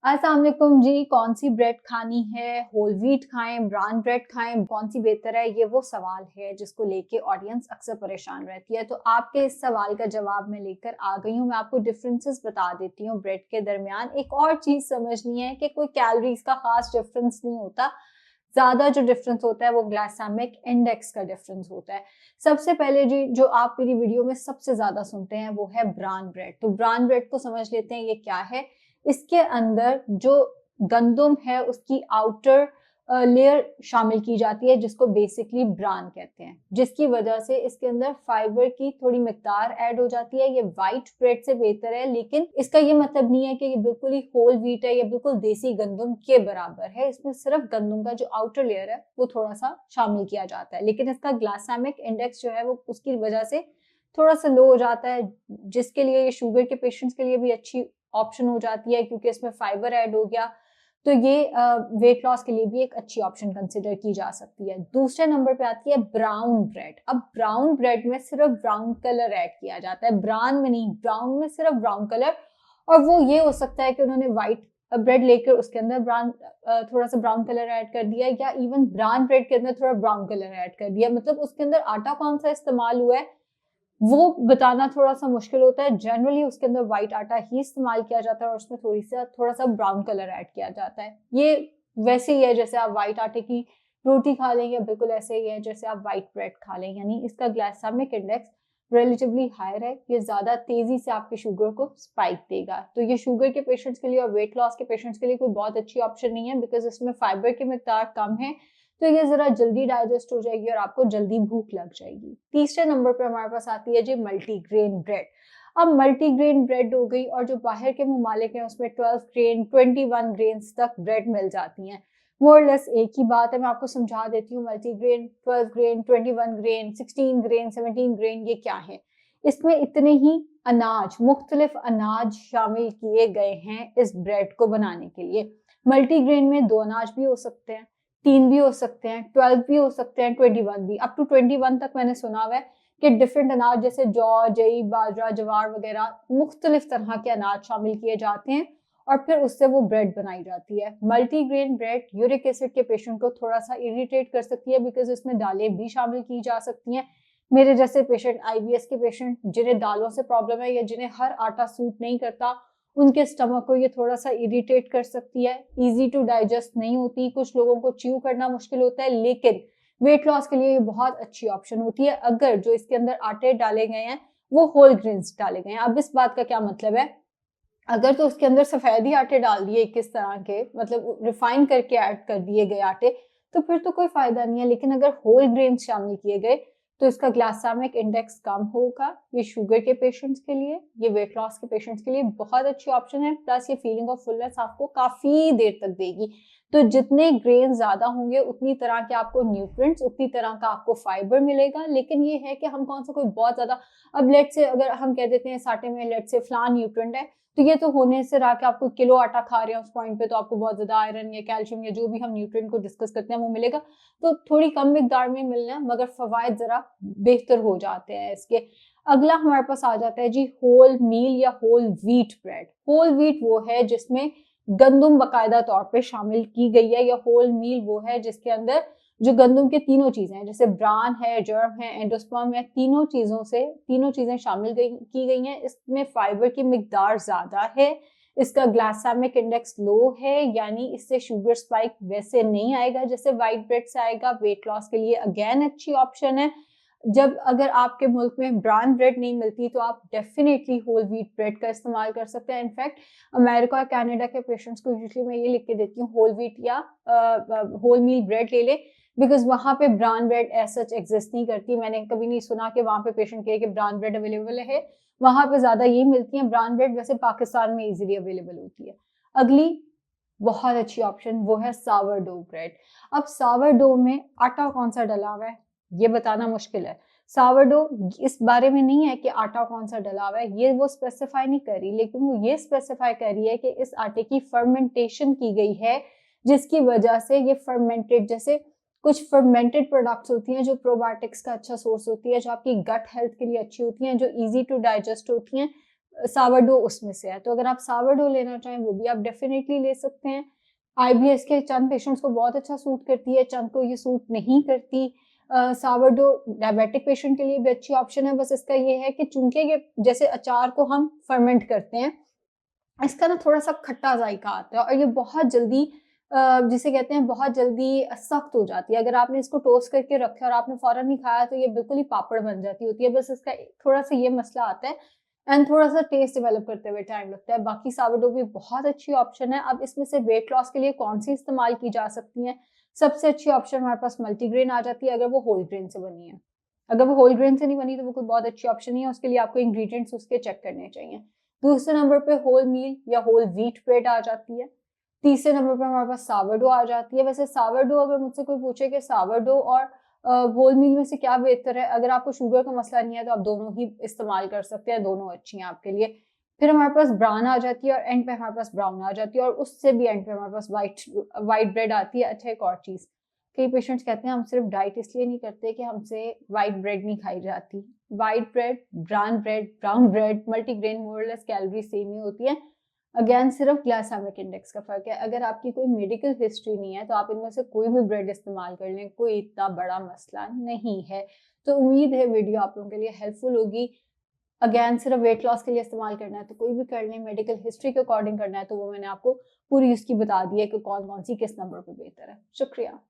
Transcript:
अस्सलाम वालेकुम जी। कौन सी ब्रेड खानी है, होल व्हीट खाएं, ब्राउन ब्रेड खाएं, कौन सी बेहतर है, ये वो सवाल है जिसको लेके ऑडियंस अक्सर परेशान रहती है। तो आपके इस सवाल का जवाब मैं लेकर आ गई हूँ। मैं आपको डिफरेंसेस बता देती हूँ ब्रेड के दरमियान। एक और चीज समझनी है कि कोई कैलोरीज का खास डिफरेंस नहीं होता, ज्यादा जो डिफरेंस होता है वो ग्लाइसेमिक इंडेक्स का डिफरेंस होता है। सबसे पहले जी, जो आप मेरी वीडियो में सबसे ज्यादा सुनते हैं वो है ब्राउन ब्रेड। तो ब्राउन ब्रेड को समझ लेते हैं ये क्या है। इसके अंदर जो गंदुम है उसकी आउटर लेयर शामिल की जाती है जिसको बेसिकली ब्रान कहते हैं, जिसकी वजह से इसके अंदर फाइबर की थोड़ी मिकदार ऐड हो जाती है। ये वाइट ब्रेड से बेहतर है, लेकिन इसका ये मतलब नहीं है कि ये बिल्कुल ही होल व्हीट है या बिल्कुल देसी गंदुम के बराबर है। इसमें सिर्फ गंदुम का जो आउटर लेयर है वो थोड़ा सा शामिल किया जाता है, लेकिन इसका ग्लाइसेमिक इंडेक्स जो है वो उसकी वजह से थोड़ा सा लो हो जाता है, जिसके लिए ये शुगर के पेशेंट्स के लिए भी अच्छी ऑप्शन हो जाती है क्योंकि इसमें फाइबर ऐड हो गया। तो ये वेट लॉस के लिए भी एक अच्छी ऑप्शन कंसिडर की जा सकती है। दूसरे नंबर पे आती है ब्राउन ब्रेड। अब ब्राउन ब्रेड में सिर्फ ब्राउन कलर ऐड किया जाता है, ब्राउन में नहीं, ब्राउन में सिर्फ ब्राउन कलर। और वो ये हो सकता है कि उन्होंने व्हाइट ब्रेड लेकर उसके अंदर ब्राउन थोड़ा सा ब्राउन कलर ऐड कर दिया, या इवन ब्राउन ब्रेड के अंदर थोड़ा ब्राउन कलर ऐड कर दिया। मतलब उसके अंदर आटा कौन सा इस्तेमाल हुआ है वो बताना थोड़ा सा मुश्किल होता है। जनरली उसके अंदर व्हाइट आटा ही इस्तेमाल किया जाता है और उसमें थोड़ा सा ब्राउन कलर ऐड किया जाता है। ये वैसे ही है जैसे आप व्हाइट आटे की रोटी खा लें, या बिल्कुल ऐसे ही है जैसे आप व्हाइट ब्रेड खा लें। यानी इसका ग्लाइसेमिक इंडेक्स रिलेटिवली हायर है, ये ज्यादा तेजी से आपके शुगर को स्पाइक देगा। तो ये शुगर के पेशेंट्स के लिए और वेट लॉस के पेशेंट्स के लिए कोई बहुत अच्छी ऑप्शन नहीं है, बिकॉज इसमें फाइबर की मिकदार कम है, तो ये जरा जल्दी डाइजेस्ट हो जाएगी और आपको जल्दी भूख लग जाएगी। तीसरे नंबर पर हमारे पास आती है जी मल्टीग्रेन ब्रेड। अब मल्टीग्रेन ब्रेड हो गई, और जो बाहर के ममालिक हैं उसमें 12 ग्रेन 21 ग्रेन तक ब्रेड मिल जाती हैं। मोरलेस एक ही बात है, मैं आपको समझा देती हूँ। Multigrain, 12 grain, 21 grain, 16 grain, 17 grain, ये क्या है। इसमें इतने ही अनाज, मुख्तलिफ अनाज शामिल किए गए हैं इस ब्रेड को बनाने के लिए। मल्टीग्रेन में 2 अनाज भी हो सकते हैं, 3 भी हो सकते हैं, 12 भी हो सकते हैं, 21 भी। अप टू 21 तक मैंने सुना हुआ है कि डिफरेंट अनाज जैसे जौ, जई, बाजरा, जवार वगैरह मुख्तलिफ तरह के अनाज शामिल किए जाते हैं और फिर उससे वो ब्रेड बनाई जाती है। मल्टीग्रेन ब्रेड यूरिक एसिड के पेशेंट को थोड़ा सा इरिटेट कर सकती है, बिकॉज इसमें दालें भी शामिल की जा सकती हैं। मेरे जैसे पेशेंट, IBS के पेशेंट जिन्हें दालों से प्रॉब्लम है या जिन्हें हर आटा सूट नहीं करता, उनके स्टमक को ये थोड़ा सा इरिटेट कर सकती है। इजी टू डाइजेस्ट नहीं होती, कुछ लोगों को च्यू करना मुश्किल होता है, लेकिन वेट लॉस के लिए ये बहुत अच्छी ऑप्शन होती है अगर जो इसके अंदर आटे डाले गए हैं वो होल ग्रेन्स डाले गए हैं। अब इस बात का क्या मतलब है, अगर तो उसके अंदर सफेद ही आटे डाल दिए 21 तरह के, मतलब रिफाइन करके ऐड कर दिए गए आटे, तो फिर तो कोई फायदा नहीं है। लेकिन अगर होल ग्रेन्स शामिल किए गए तो इसका ग्लाइसेमिक इंडेक्स कम होगा। ये शुगर के पेशेंट्स के लिए, ये वेट लॉस के पेशेंट्स के लिए बहुत अच्छी ऑप्शन है। प्लस ये फीलिंग ऑफ फुलनेस आपको काफी देर तक देगी। तो जितने ग्रेन ज्यादा होंगे उतनी तरह के आपको न्यूट्रिएंट्स, उतनी तरह का आपको फाइबर मिलेगा। लेकिन ये है कि हम कौन सा कोई बहुत ज्यादा, अब लेट से अगर हम कह देते हैं साटे में लेट से फलान न्यूट्रिएंट है, तो ये तो होने से रहा कि आपको किलो आटा खा रहे हैं उस पॉइंट पे तो आपको बहुत ज्यादा आयरन या कैल्शियम या जो भी हम न्यूट्रिएंट को डिस्कस करते हैं वो मिलेगा। तो थोड़ी कम मिकदार में मिलना है, मगर फवायद जरा बेहतर हो जाते हैं इसके। अगला हमारे पास आ जाता है जी होल मील या whole wheat bread. Whole wheat वो है जिसमें गंदुम बाकायदा तौर पे शामिल की गई है, या होल मील वो है जिसके अंदर जो गंदुम के तीनों चीजें हैं, जैसे ब्रान है, जर्म है, एंडोस्पर्म है, तीनों चीजें शामिल की गई हैं। इसमें फाइबर की मिकदार ज्यादा है, इसका ग्लाइसेमिक इंडेक्स लो है, यानी इससे शुगर स्पाइक वैसे नहीं आएगा जैसे व्हाइट ब्रेड से आएगा। वेट लॉस के लिए अगेन अच्छी ऑप्शन है। जब अगर आपके मुल्क में ब्राउन ब्रेड नहीं मिलती तो आप डेफिनेटली होल व्हीट ब्रेड का इस्तेमाल कर सकते हैं। इनफैक्ट अमेरिका और कनाडा के पेशेंट्स को यूजुअली मैं ये लिख के देती हूँ होल व्हीट या होल मील ब्रेड ले ले, बिकॉज वहां पे brown bread as such exist नहीं करती। मैंने कभी नहीं सुना कि वहां पे पेशेंट कहे कि ब्राउन ब्रेड अवेलेबल है, वहां पे ज्यादा यही मिलती है। ब्राउन ब्रेड वैसे पाकिस्तान में इजीली अवेलेबल होती है। अगली बहुत अच्छी ऑप्शन वो है सावर डो ब्रेड। अब सावर डो में आटा कौन सा डला हुआ है ये बताना मुश्किल है। सावरडो इस बारे में नहीं है कि आटा कौन सा डला हुआ है, ये वो स्पेसिफाई नहीं कर रही, लेकिन वो ये स्पेसिफाई कर रही है कि इस आटे की फर्मेंटेशन की गई है, जिसकी वजह से ये फर्मेंटेड, जैसे कुछ फर्मेंटेड प्रोडक्ट्स होती हैं जो प्रोबायोटिक्स का अच्छा सोर्स होती है, जो आपकी गट हेल्थ के लिए अच्छी होती हैं, जो इजी टू डाइजेस्ट होती हैं, सावरडो उसमें से है। तो अगर आप सावरडो लेना चाहें वो भी आप डेफिनेटली ले सकते हैं। आईबीएस के चंद पेशेंट्स को बहुत अच्छा सूट करती है, चंद को ये सूट नहीं करती। सावरडो डायबिटिक पेशेंट के लिए भी अच्छी ऑप्शन है, बस इसका ये है कि चूंकि ये जैसे अचार को हम फर्मेंट करते हैं, इसका ना थोड़ा-सा खट्टा जायका आता है और ये बहुत जल्दी जिसे कहते हैं बहुत जल्दी सख्त हो जाती है। अगर आपने इसको टोस्ट करके रखा और आपने फ़ौरन नहीं खाया तो ये बिल्कुल ही पापड़ बन जाती होती है। बस इसका थोड़ा-सा ये मसला आता है एंड थोड़ा-सा टेस्ट डेवलप करते हुए टाइम लगता है। बाकी सावरडो भी बहुत अच्छी ऑप्शन है। अब इसमें से वेट लॉस के लिए कौन-सी इस्तेमाल की जा सकती हैं? सबसे अच्छी ऑप्शन हमारे पास मल्टीग्रेन आ जाती है अगर वो होल ग्रेन से बनी है। अगर वो होल ग्रेन से नहीं बनी तो वो कोई बहुत अच्छी ऑप्शन नहीं है, उसके लिए आपको इंग्रीडिएंट्स उसके चेक करने चाहिए। दूसरे नंबर पे होल मील या होल व्हीट ब्रेड आ जाती है। तीसरे नंबर पे हमारे पास सावरडो आ जाती है। वैसे सावरडो अगर मुझसे कोई पूछे कि सावरडो और होल मील में से क्या बेहतर है, अगर आपको शुगर का मसला नहीं है तो आप दोनों ही इस्तेमाल कर सकते हैं, दोनों अच्छी हैं आपके लिए। फिर हमारे पास ब्राउन आ जाती है और एंड पे हमारे पास ब्राउन आ जाती है और उससे भी एंड पे हमारे पास व्हाइट ब्रेड आती है। अच्छा, एक और चीज़, कई पेशेंट्स कहते हैं हम सिर्फ डाइट इसलिए नहीं करते कि हमसे व्हाइट ब्रेड नहीं खाई जाती। White bread, brown bread, multigrain more less calorie same ही होती है। अगेन सिर्फ ग्लाइसेमिक इंडेक्स का फ़र्क है। अगर आपकी कोई मेडिकल हिस्ट्री नहीं है तो आप इनमें से कोई भी ब्रेड इस्तेमाल कर लें, कोई इतना बड़ा मसला नहीं है। तो उम्मीद है वीडियो आप लोगों के लिए हेल्पफुल होगी। अगेन सिर्फ वेट लॉस के लिए इस्तेमाल करना है तो कोई भी कर लें, मेडिकल हिस्ट्री के अकॉर्डिंग करना है तो वो मैंने आपको पूरी उसकी बता दी है कि कौन-कौन सी किस नंबर पे बेहतर है। शुक्रिया।